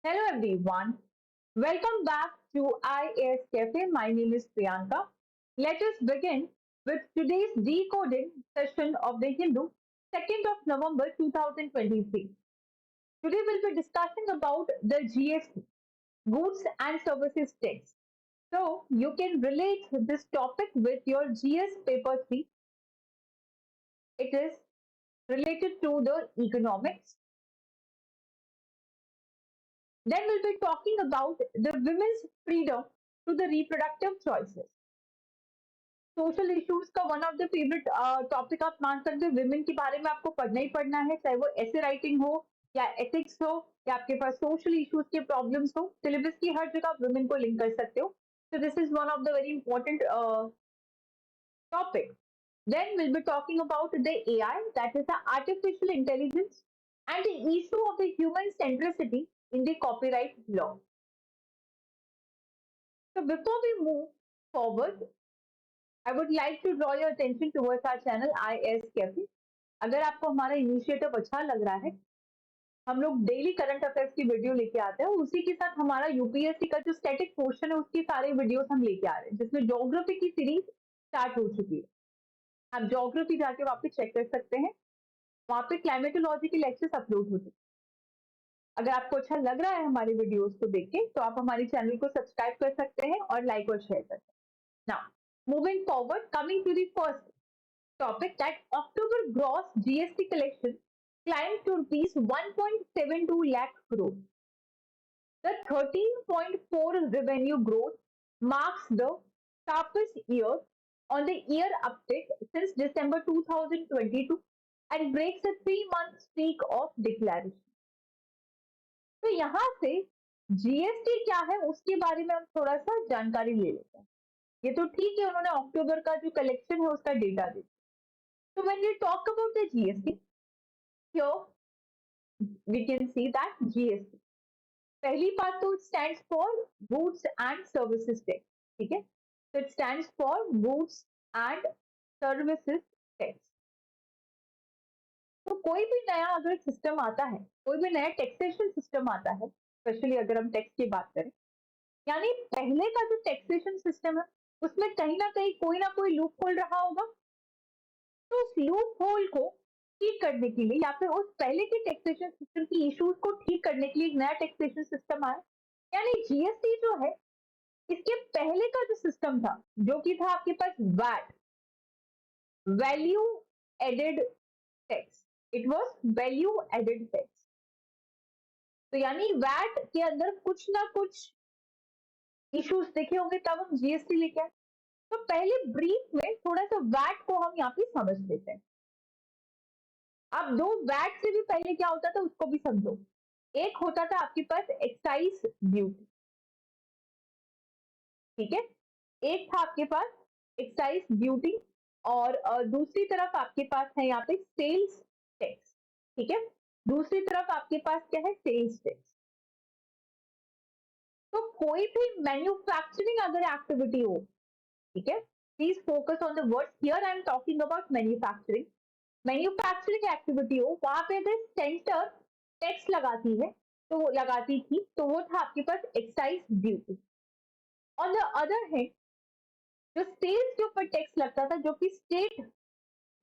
Hello everyone. Welcome back to IAS Cafe. My name is Priyanka. Let us begin with today's decoding session of the Hindu, 2nd of November 2023. Today we'll be discussing about the GST, Goods and Services Tax. So you can relate this topic with your GS paper 3. It is related to the economics. Then we'll be talking about the women's freedom to the reproductive choices. Social issues का one of the favourite topic आप मान सकते हो, women के बारे में आपको पढ़ना ही पढ़ना है, चाहे वो ऐसे राइटिंग हो या एथिक्स हो या आपके पास सोशल इश्यूज के प्रॉब्लम्स हो, सिलेबस की हर जगह आप विमेन को लिंक कर सकते हो. So this is one of the very important topic. Then we'll be talking about the AI, that is the artificial intelligence, and the issue of the human centricity in the copyright law. So before we move forward, I would like to draw your attention towards our channel IS Cafe. अगर आपको हमारा initiative अच्छा लग रहा है, हम लोग daily current affairs की वीडियो लेके आते हैं, उसी के साथ हमारा यूपीएससी का जो स्टैटिक पोर्शन है उसकी सारे वीडियोस हम लेके आ रहे हैं, जिसमें ज्योग्राफी की सीरीज स्टार्ट हो चुकी है. आप ज्योग्राफी जाके वहाँ पे चेक कर सकते हैं, वहाँ पे क्लाइमेटोलॉजी के लेक्चर्स अपलोड हो चुके हैं. अगर आपको अच्छा लग रहा है हमारी वीडियोस को देख के, तो आप हमारे चैनल को सब्सक्राइब कर सकते हैं और लाइक और शेयर कर सकते हैं. Now, moving forward, coming to the first topic, that October gross GST collection climbed to rupees 1.72 lakh crore. The 13.4 revenue growth marks the sharpest year on the year uptick since December 2022 and breaks a 3-month streak of declaration. तो यहाँ से GST क्या है उसके बारे में हम थोड़ा सा जानकारी ले लेते हैं. ये तो ठीक है, उन्होंने अक्टूबर का जो कलेक्शन है उसका डेटा दिया. So when we talk about the GST, here we can see that GST. पहली बात तो stands for Goods and Services Tax, ठीक है? So it stands for Goods and Services Tax. तो कोई भी नया अगर सिस्टम आता है, कोई भी नया टैक्सेशन सिस्टम आता है, स्पेशली अगर हम टैक्स की बात करें, यानी पहले का जो टैक्सेशन सिस्टम है उसमें कहीं ना कोई लूप होल रहा होगा. तो उस लूप होल को ठीक करने के लिए या फिर उस पहले के टैक्सेशन सिस्टम की इश्यूज को ठीक करने के लिए एक नया टैक्सेशन सिस्टम आया. यानी जीएसटी जो है, इसके पहले का जो सिस्टम था, जो कि था आपके पास VAT, value added tax. It was value added tax. तो यानी वैट के अंदर कुछ ना कुछ इश्यूज देखे होंगे, तब हम जीएसटी लेके आए. तो पहले ब्रीफ में थोड़ा सा वैट को हम यहाँ पे समझ लेते हैं. अब दो वैट से भी पहले क्या होता था उसको भी समझो. एक होता था आपके पास एक्साइज ड्यूटी, ठीक है, एक था आपके पास एक्साइज ड्यूटी और दूसरी तरफ आपके पास है यहाँ पे सेल्स टैक्स, ठीक है. दूसरी तरफ आपके पास क्या है, सेल्स टैक्स. तो कोई भी मैन्युफैक्चरिंग अगर एक्टिविटी हो, ठीक है, please focus on the words here. I am talking about manufacturing. Manufacturing activity हो, वहां पे अगर सेंटर टैक्स लगाती है तो लगाती थी, तो वो था आपके पास excise duty. On the other hand, जो सेल्स के ऊपर टैक्स लगता था, जो कि स्टेट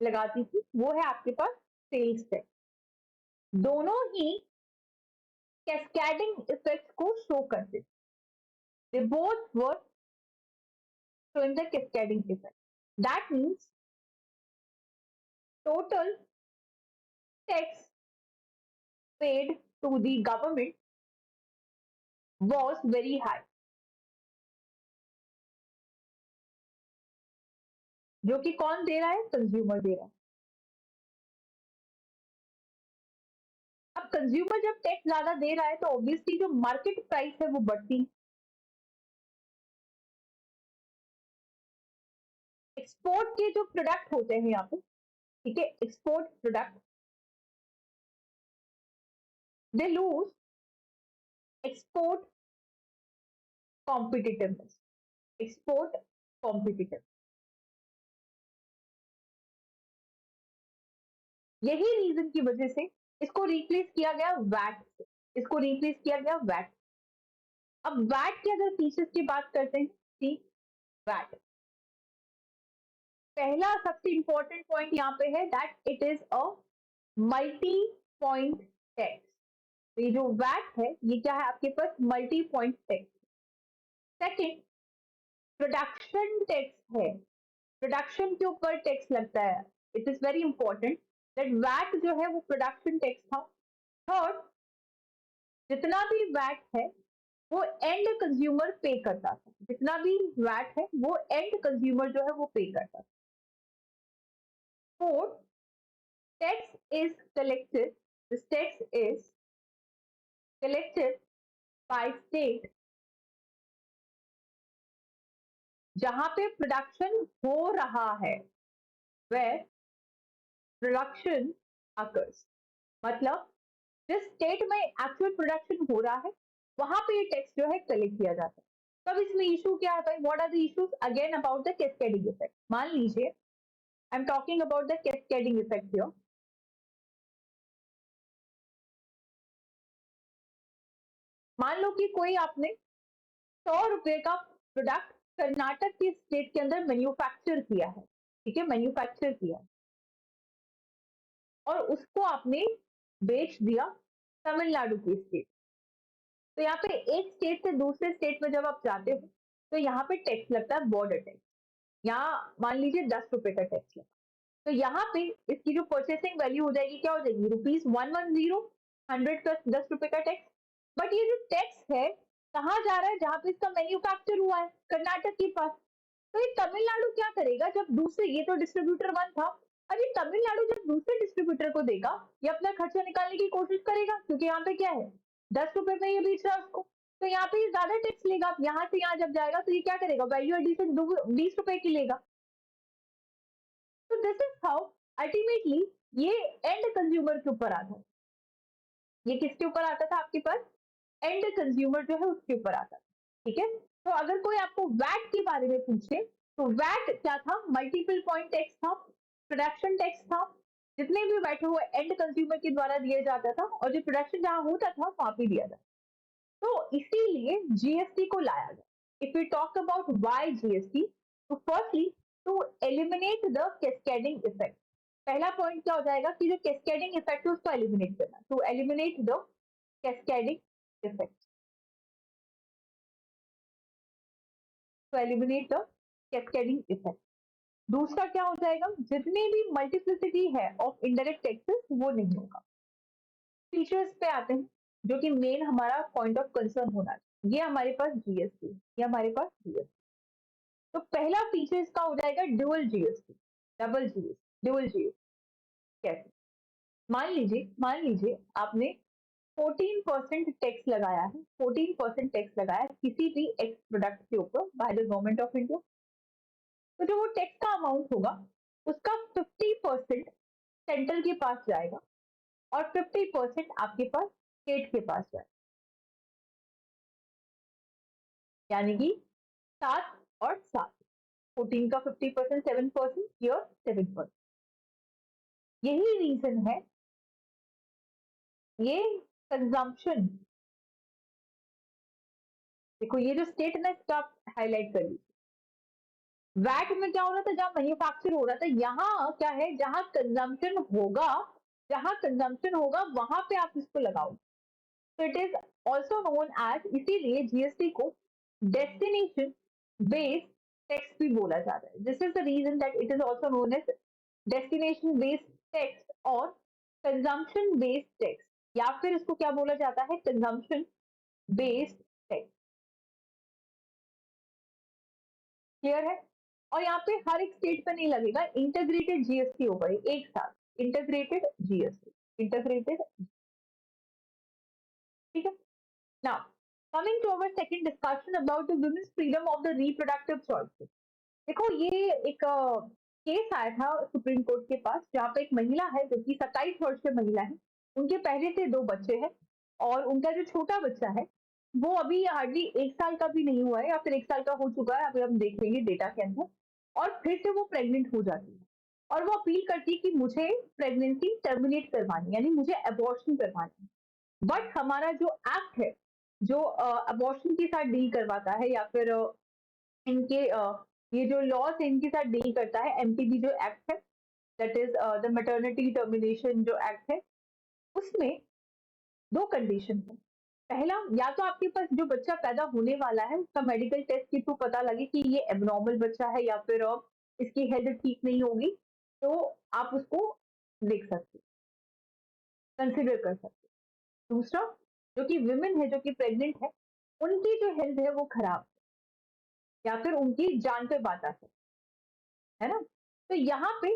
लगाती थी, वो है आपके पास सेल्स टैक्स. दोनों ही कैस्केडिंग इफेक्ट को शो करते थे. They both were showing the cascading effect. That means total tax paid to the government was very high. जो कि कौन दे रहा है, कंज्यूमर दे रहा है. अब कंज्यूमर जब टैक्स ज्यादा दे रहा है तो ऑब्वियसली जो मार्केट प्राइस है वो बढ़ती है. एक्सपोर्ट के जो प्रोडक्ट होते हैं यहाँ पे, ठीक है, export product, they lose export competitiveness. Export competitive, यही रीजन की वजह से इसको रिप्लेस किया गया वैट से. इसको रिप्लेस किया गया वैट। अब वैट के अगर फीचर्स की बात करते हैं, सी वैट पहला सबसे इंपॉर्टेंट पॉइंट यहाँ पे है that it is a multi point tax. ये जो वैट है ये क्या है आपके पास, multi point tax. Second, production tax है, प्रोडक्शन के ऊपर टैक्स लगता है। It is very important that VAT जो है वो प्रोडक्शन टैक्स था। थर्ड, जितना भी वैट है वो एंड कंज्यूमर पे करता था, जितना भी वैट है वो एंड कंज्यूमर जो है वो पे करता था। Fourth, tax is collected, this tax is collected by state जहां पे प्रोडक्शन हो रहा है, वेयर प्रोडक्शन अकर्स, मतलब जिस स्टेट में एक्चुअल प्रोडक्शन हो रहा है वहां पे ये टैक्स जो है कलेक्ट किया जाता है। तब इसमें इशू क्या आता है, what are the issues again about the cascading effect. मान लीजिए I am talking about the cascading effect here. मान लो कि कोई आपने 100 रुपए का प्रोडक्ट कर्नाटक की स्टेट के अंदर मैन्युफैक्चर किया है, ठीक है, मैन्युफैक्चर किया और उसको आपने बेच दिया तमिलनाडु की स्टेट। तो यहाँ पे एक स्टेट से दूसरे स्टेट में जब आप जाते हो तो यहाँ पे टैक्स लगता है, बॉर्डर टैक्स। यहाँ मान लीजिए 10 रुपए का टैक्स लगा, तो यहाँ पे इसकी जो परचेसिंग वैल्यू हो जाएगी क्या हो जाएगी, ₹110, 100 + 10 रुपए का टैक्स। बट ये जो टैक्स है कहाँ जा रहा है, जहां पे इसका मैन्युफैक्चर हुआ है, कर्नाटक के पास। तो ये तमिलनाडु क्या करेगा, जब दूसरे, ये तो डिस्ट्रीब्यूटर 1 था, अब ये तमिलनाडु जब दूसरे डिस्ट्रीब्यूटर को देगा ये अपना खर्चा निकालने की कोशिश करेगा, क्योंकि यहाँ पे क्या है 10 रुपए में ये बेच रहा है उसको। तो यहाँ पे ज्यादा टैक्स लेगा, यहाँ से यहाँ जब जाएगा तो ये क्या करेगा, वैल्यू एडिशन 20 रुपए की लेगा। तो दिस इज हाउ अल्टीमेटली ये एंड कंज्यूमर के ऊपर आता है। ये किसके ऊपर आता था आपके पास, एंड कंज्यूमर जो है उसके ऊपर आता था, ठीक है। तो अगर कोई आपको वैट के बारे में पूछे तो वैट क्या था, मल्टीपल पॉइंट टैक्स था, प्रोडक्शन टैक्स था। जितने भी वैट हुए एंड कंज्यूमर के द्वारा दिया जाता था और जो प्रोडक्शन जहां होता था वहां पे दिया जाता। तो इसीलिए जीएसटी को लाया गया। If we talk about why GST, तो firstly to eliminate the cascading effect. पहला पॉइंट क्या हो जाएगा कि जो कैस्केडिंग इफेक्ट है उसको एलिमिनेट करना, to eliminate the cascading effect, to eliminate the cascading effect. दूसरा क्या हो जाएगा, जितनी भी मल्टीप्लिसिटी है ऑफ इनडायरेक्ट टैक्सेस वो नहीं होगा। फीचर्स पे आते हैं जो कि मेन हमारा पॉइंट ऑफ कंसर्न होना चाहिए। ये हमारे पास जीएसटी, ये हमारे पास जीएसटी। तो पहला फीचर इसका हो जाएगा dual GST, double GST, dual GST. कैसे, मान लीजिए आपने 14% टैक्स लगाया है, 14% टैक्स लगाया है किसी भी एक्स प्रोडक्ट के ऊपर by the government of India. तो जो वो टैक्स का अमाउंट होगा उसका 50% सेंट्रल के पास जाएगा और 50% आपके पास स्टेट के पास जाएगा, यानी कि 7 और 7, 14 का 50%, 7%, योर 7%। यही रीजन है, ये कंजम्पशन, देखो ये जो स्टेट है ना इसका आप हाईलाइट कर लीजिए। वैट में क्या हो रहा था, जहां मैन्युफैक्चर हो रहा था, यहाँ क्या है, जहां कंजम्पशन होगा वहां पे आप इसको लगाओ। तो it is also known as, इसीलिए जीएसटी को डेस्टिनेशन बेस्ड टैक्स भी बोला जाता है। This is the reason that it is also known as destination based tax और कंजम्पशन बेस्ड टैक्स, या फिर इसको क्या बोला जाता है, कंजम्पशन बेस्ड टैक्स। क्लियर है। और यहाँ पे हर एक स्टेट पे नहीं लगेगा, इंटीग्रेटेड जीएसटी होगा एक साथ, इंटीग्रेटेड जीएसटी, इंटीग्रेटेड, ठीक है। Now coming to our second discussion about the women's freedom of the reproductive choices. देखो ये एक केस आया था सुप्रीम कोर्ट के पास, जहाँ पे एक महिला है जो कि 27 वर्षीय महिला है, उनके पहले से 2 बच्चे हैं और उनका जो छोटा बच्चा है वो अभी हार्डली 1 साल का भी नहीं हुआ है या फिर 1 साल का हो चुका है, अभी हम देख लेंगे डेटा के अंदर। और फिर से वो प्रेग्नेंट हो जाती है और वो अपील करती है कि मुझे प्रेगनेंसी टर्मिनेट करवानी, यानी मुझे अबॉर्शन करवानी। बट हमारा जो एक्ट है, जो अबॉर्शन के साथ डील करवाता है या फिर इनके ये जो लॉज है इनके साथ डील करता है, एमटीबी जो एक्ट है, that is the maternity termination जो एक्ट है, उसमें दो कंडीशन है। पहला, या तो आपके पास जो बच्चा पैदा होने वाला है उसका मेडिकल टेस्ट के थ्रू पता लगे कि ये एबनॉर्मल बच्चा है या फिर इसकी हेल्थ ठीक नहीं होगी, तो आप उसको देख सकते, कंसिडर कर सकते। दूसरा, जो कि विमेन है, जो कि प्रेग्नेंट है, उनकी जो हेल्थ है वो खराब या फिर उनकी जान पे बात आ सकती है ना। तो यहाँ पे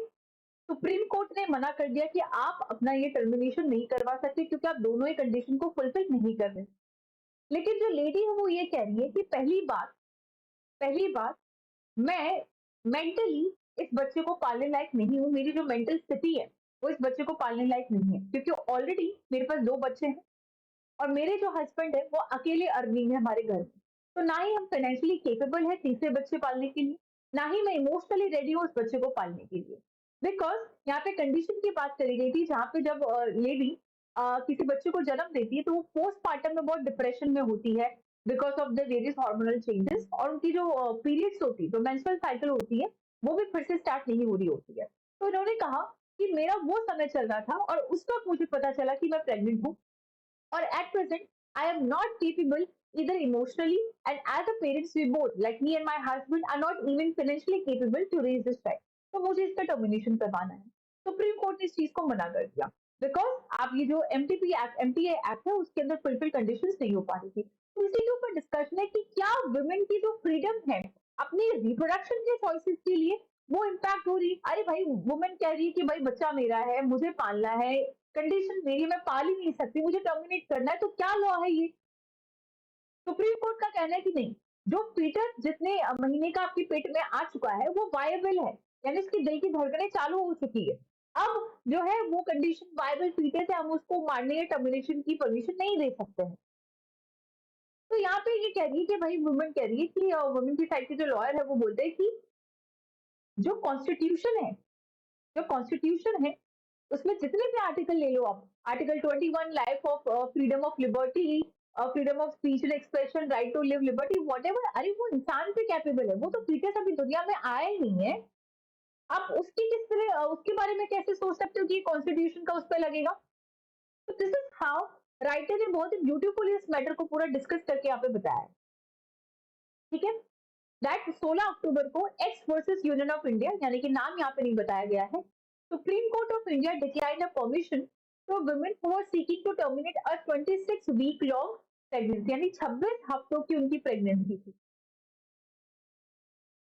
सुप्रीम कोर्ट ने मना कर दिया कि आप अपना ये टर्मिनेशन नहीं करवा सकते क्योंकि आप दोनों ही कंडीशन को फुलफिल नहीं कर रहे। लेकिन जो लेडी है वो ये कह रही है कि पहली बात मैं मेंटली इस बच्चे को पालने लायक नहीं हूँ, मेरी जो मेंटल स्थिति है वो इस बच्चे को पालने लायक नहीं है, क्योंकि ऑलरेडी मेरे पास दो बच्चे हैं और मेरे जो हस्बैंड है वो अकेले अर्निंग है हमारे घर में। तो ना ही हम फाइनेंशियली केपेबल है तीसरे बच्चे पालने के लिए, ना ही मैं इमोशनली रेडी हूँ उस बच्चे को पालने के लिए। बिकॉज यहाँ पे कंडीशन की बात करी गई थी जहाँ पे जब लेडी किसी बच्चे को जन्म देती है तो वो पोस्टमार्टम में बहुत डिप्रेशन में होती है because of the various hormonal changes, और उनकी जो पीरियड्स होती है, जो मेंस्ट्रुअल साइकिल होती है, वो भी फिर से स्टार्ट नहीं हो रही होती है। तो इन्होंने कहा कि मेरा वो समय चल रहा था और उस वक्त मुझे पता चला कि मैं प्रेग्नेंट हूँ, or at present I am not capable either emotionally, and as a parents we both, like me and my husband, are not even financially capable to raise this child. तो मुझे इसका टर्मिनेशन करवाना है। Supreme court ने इस चीज को मना कर दिया बिकॉज आप ये जो एमटीए एक्ट है उसके अंदर फुलफिल कंडीशन नहीं हो पा रही थी। तो इसी के ऊपर डिस्कशन है कि क्या वुमेन की जो फ्रीडम है अपनी रिप्रोडक्शन के चॉइसेस के लिए वो इम्पैक्ट हो रही है। अरे भाई, वुमेन कह रही है कि भाई बच्चा मेरा है, मुझे पालना है, कंडीशन मेरी, मैं पाल ही नहीं सकती, मुझे टर्मिनेट करना है, तो क्या लॉ है ये? सुप्रीम कोर्ट का कहना है कि नहीं, जो फीटस जितने महीने का आपके पेट में आ चुका है वो वायबल है, यानी उसकी दिल की धड़कनें चालू हो चुकी है। अब जो है वो कंडीशन वायबल फीटस है, हम उसको मारने या टर्मिनेशन की परमिशन नहीं दे सकते हैं। तो यहाँ पे ये कह रही है कि भाई, वुमेन कह रही है कि वुमेन की साइड के जो लॉयर है वो बोलते हैं कि जो कॉन्स्टिट्यूशन है, जो कॉन्स्टिट्यूशन है उसमें जितने भी आर्टिकल ले लो आप, article 21 life of freedom of liberty, freedom of speech and expression, right to live liberty, whatever, अरे वो इंसान पे कैपेबल है, वो तो फीटस अभी दुनिया में आया ही नहीं है। आप उसकी किस तरह उसके बारे में कैसे सोच सकते हो कि कॉन्स्टिट्यूशन का उस पर लगेगा? तो दिस इज हाउ राइटर ने बहुत ही ब्यूटीफुली इस मैटर को पूरा डिस्कस करके यहाँ पे बताया है। ठीक है, दैट 16 अक्टूबर को X versus Union of India, यानी कि नाम यहाँ पे नहीं बताया गया है, Supreme Court of India declined a permission for women who are seeking to terminate a 26 week long pregnancy, यानी 26 हफ्तों की उनकी प्रेगनेंसी थी।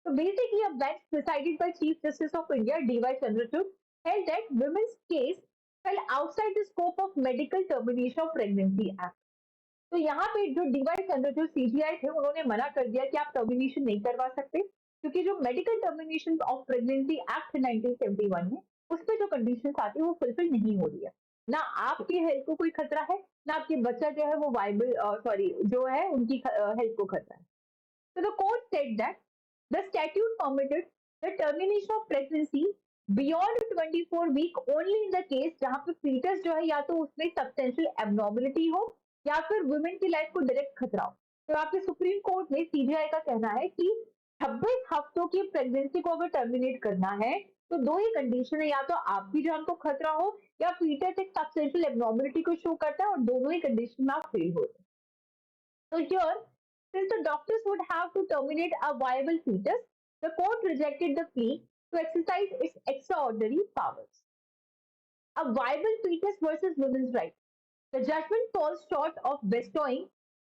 So basically, a bench presided by Chief Justice of India, D.Y. Chandrachud, held that women's case fell outside the scope of medical termination of pregnancy act. तो यहाँ पे जो D Y Chandrachud CGI थे उन्होंने मना कर दिया कि आप टर्मिनेशन नहीं करवा सकते, क्योंकि जो medical termination of pregnancy act 1971 है उस पर जो कंडीशन आती है वो फुलफिल नहीं हो रही है। ना आपकी हेल्थ को कोई खतरा है, ना आपके बच्चा जो है वो वाइबल सॉरी जो है उनकी हेल्थ को खतरा है। So the court said that the statute permitted the termination of pregnancy beyond 24 week only in the case जहां पे fetus जो है या तो उसमें substantial abnormality हो या फिर वुमेन की लाइफ को डायरेक्ट खतरा हो। तो यहाँ पे सुप्रीम कोर्ट में सीजीआई का कहना है कि 26 हफ्तों की प्रेगनेंसी को अगर टर्मिनेट करना है तो दो ही कंडीशन है, या तो आपकी जान को खतरा हो या फीटस एक सबस्टेंशियल एबनॉर्मलिटी को शो करता है, और दोनों ही कंडीशन में आप फेल हो रहे हैं। So here, since the doctors would have to terminate a viable fetus, the court rejected the plea to exercise its extraordinary powers. A viable fetus versus women's right. The judgment falls short of bestowing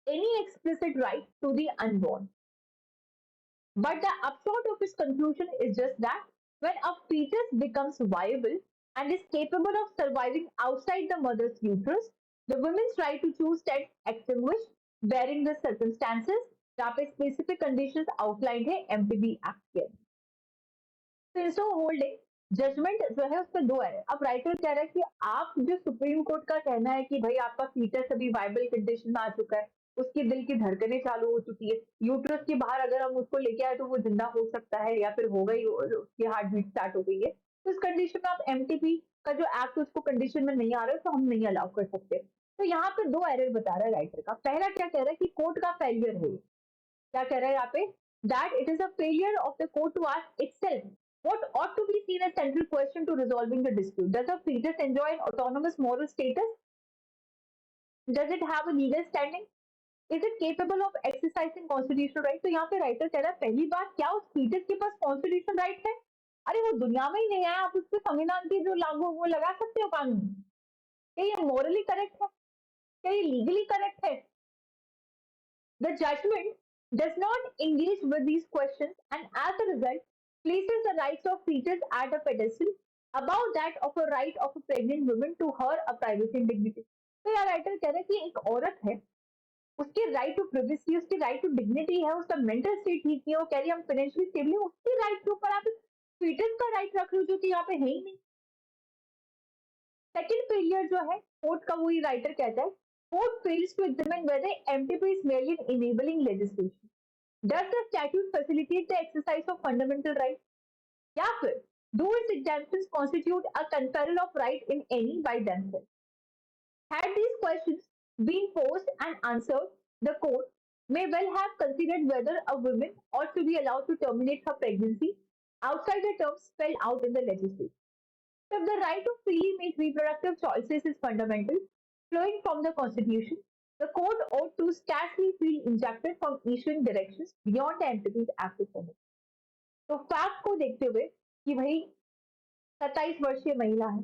any explicit right to the unborn. But the upshot of its conclusion is just that when a fetus becomes viable and is capable of surviving outside the mother's uterus, the women's right to choose stands extinguished, bearing the circumstances जहाँ पे specific conditions outlined है MPB act के अंदर। तो holding judgement जो है उसमें दो है। अब राइटर कह रहा है कि आप जो सुप्रीम कोर्ट का कहना है कि भाई आपका फीटस अभी वाइबल कंडीशन में आ चुका है, उसकी दिल की धड़कनें चालू हो चुकी है, यूट्रस के बाहर अगर हम उसको लेके आए तो वो जिंदा हो सकता है या फिर हो गई, उसकी हार्ट बीट स्टार्ट हो गई है, तो इस कंडीशन में आप एमटीपी का जो एक्ट उसको कंडीशन में नहीं आ रहा है तो हम नहीं अलाउ कर सकते। तो यहाँ पे दो एरर बता रहा है राइटर का। पहला क्या कह रहा है कि कोर्ट का फेलियर है, क्या कह रहा है यहाँ पे, that it is a failure of the court to ask itself what ought to be seen as central question to resolving the dispute. Does a fetus enjoy an autonomous moral status? Does it have a legal standing? Is it capable of exercising constitutional right? तो यहाँ पे writer कह रहा है पहली बात, क्या उस फीटस के पास कॉन्स्टिट्यूशन राइट है? अरे वो दुनिया में ही नहीं आया, आप उस पर संविधान की जो लागू वो लगा सकते हो कानून? क्या ये मोरली करेक्ट है? क्या ये लीगली करेक्ट है? The judgment does not engage with these questions and as a result places the rights of fetus at a pedestal above that of a right of a pregnant woman to her a privacy and dignity. तो यार writer कह रहे हैं कि एक औरत है, उसकी राइट टू प्रिवेसी, उसकी राइट टू डिग्निटी है, उसका मेंटल स्टेट ठीक नहीं है, वो कह रही है हम फाइनेंशियली स्टेबल है, उसकी राइट के ऊपर आप फीटस का राइट रख रहे हो जो कि यहाँ पे है ही नहीं। सेकंड फेलियर जो है कोर्ट का, वही राइटर कहता है, court fails to examine whether MTP is merely an enabling legislation. Does the statute facilitate the exercise of fundamental rights? या फिर do its exemptions constitute a conferral of right in any by themselves? Had these questions been posed and answered, the court may well have considered whether a woman ought to be allowed to terminate her pregnancy outside the terms spelled out in the legislation. So if the right to freely make reproductive choices is fundamental, flowing from the Constitution, the court ought to scarcely feel injuncted from issuing directions beyond the entities acted on it. तो fact को देखते हुए कि भाई 27 वर्षीय महिला है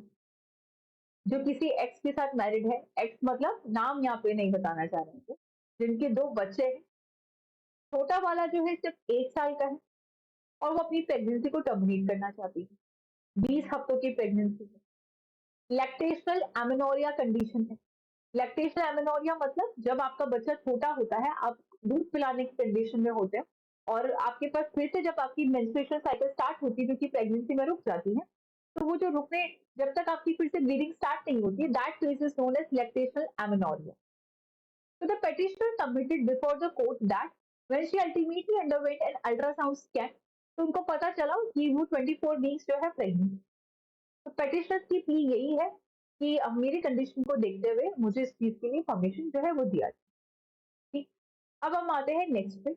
जो किसी एक्स के साथ मैरिड है, एक्स मतलब नाम यहाँ पे नहीं बताना चाह रहे हैं, जिनके 2 बच्चे हैं, छोटा वाला जो है सिर्फ 1 साल का है और वो अपनी प्रेगनेंसी को टर्मिनेट करना चाहती है, 20 हफ्तों की प्रेगनेंसी है, लैक्टेशनल एमेनोरिया कंडीशन है। लैक्टेशनल एमेनोरिया मतलब जब आपका बच्चा छोटा होता है, आप दूध पिलाने की कंडीशन में होते हैं और आपके पास फिर से जब आपकी मेंस्ट्रुएशन साइकिल स्टार्ट होती है जो कि प्रेगनेंसी में रुक जाती है, तो वो जो रुकने, जब तक आपकी फिर से ब्लीडिंग स्टार्ट नहीं होती, that case is known as lactational amenorrhea. So the petitioner submitted before the court that when she ultimately underwent an ultrasound scan, तो उनको पता चला कि वो 24 वीक्स जो है प्रेग्नेंट। तो पेटिशनर की प्ली यही है कि अब मेरी कंडीशन को देखते हुए मुझे इस चीज के लिए परमिशन जो है वो दिया जाए। ठीक, अब हम आते हैं नेक्स्ट पे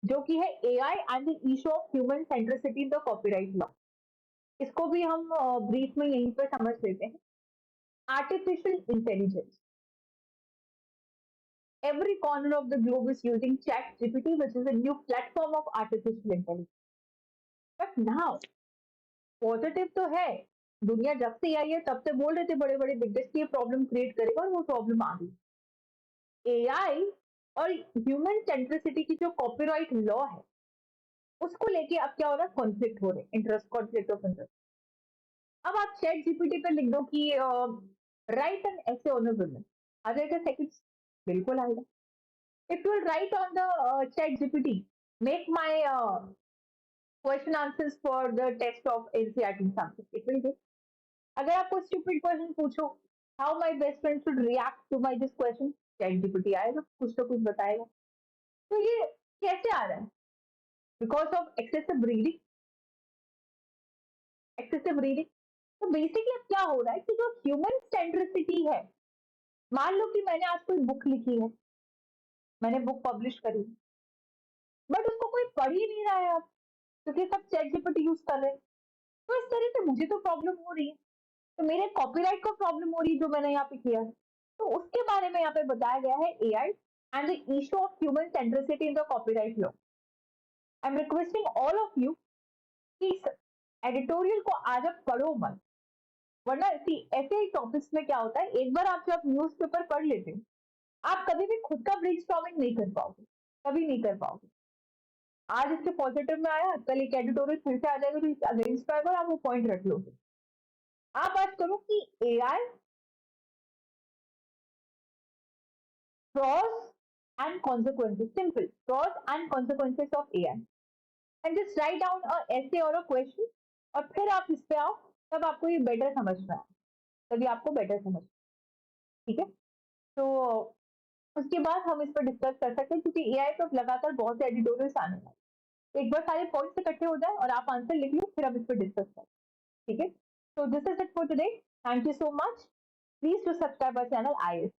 जो कि है AI and the issue of human centricity in the copyright law. इसको भी हम ब्रीफ में यहीं पे समझ लेते हैं। Artificial intelligence, every corner of the globe is using ChatGPT, which is a new platform of artificial intelligence. But now, positive तो है, दुनिया जब से आई है तब से बोल रहे थे बड़े बड़े दिग्गज की ये प्रॉब्लम क्रिएट करेगा और वो प्रॉब्लम आ गई। एआई और ह्यूमन सेंट्रिसिटी की जो कॉपीराइट लॉ है उसको लेके अब क्या हो रहा है, कॉन्फ्लिक्ट हो रहे हैं, इंटरेस्ट, कॉन्फ्लिक्ट ऑफ इंटरेस्ट। अब आप चैट जीपीटी पे लिख दो कि write an essay on a woman, आ जाएगा सेकंड्स, बिल्कुल आएगा। If you write on the chat GPT make my question answers for the test of NCERT something, it will give. अगर आपको स्टूपिड क्वेश्चन पूछो, how my best friend should react to my this question, chat GPT आएगा, कुछ तो कुछ बताएगा। तो ये कैसे आ रहा है? Because of excessive reading. Excessive reading, तो बेसिकली अब क्या हो रहा है कि जो ह्यूमन सेंट्रिसिटी है, मान लो कि मैंने आज कोई बुक लिखी है, मैंने बुक पब्लिश करी, बट उसको कोई पढ़ ही नहीं रहा है अब, क्योंकि सब चैट जीपीटी यूज कर रहे हैं। तो इस तरह से मुझे तो प्रॉब्लम हो रही है, तो मेरे कॉपीराइट को प्रॉब्लम हो रही है जो मैंने यहाँ पे किया है। तो उसके बारे में यहाँ पे बताया गया है AI and the issue of human centricity in the copyright law. I am requesting all of you कि इस एडिटोरियल को आज आप पढ़ो मत, वरना ऐसे ही टॉपिक्स में क्या होता है, एक बार आप जब न्यूज़पेपर पढ़ लेते हो, आप कभी भी खुद का ब्रेनस्टॉर्मिंग नहीं कर पाओगे, कभी नहीं कर पाओगे। आज इसके पॉजिटिव में आया, कल एक एडिटोरियल फिर से आ जाएगा तो इसके अगेंस्ट आएगा और आप वो पॉइंट रख लोगे। आप बात करो कि AI pros and consequences, simple pros and consequences of AI, and just write down a essay or a question और फिर आप इस पे आओ, तब आपको ये बेटर समझ में आए, तभी आपको बेटर समझ, ठीक है। तो उसके बाद हम इस पर डिस्कस कर सकते हैं क्योंकि एआई पर लगातार बहुत से एडिटोरियल्स आने वाले, तो एक बार सारे पॉइंट्स इकट्ठे हो जाए और आप आंसर लिख लो, फिर हम इस पर डिस्कस करें, ठीक है। So this is it for today. Thank you so much. Please do subscribe our channel IS.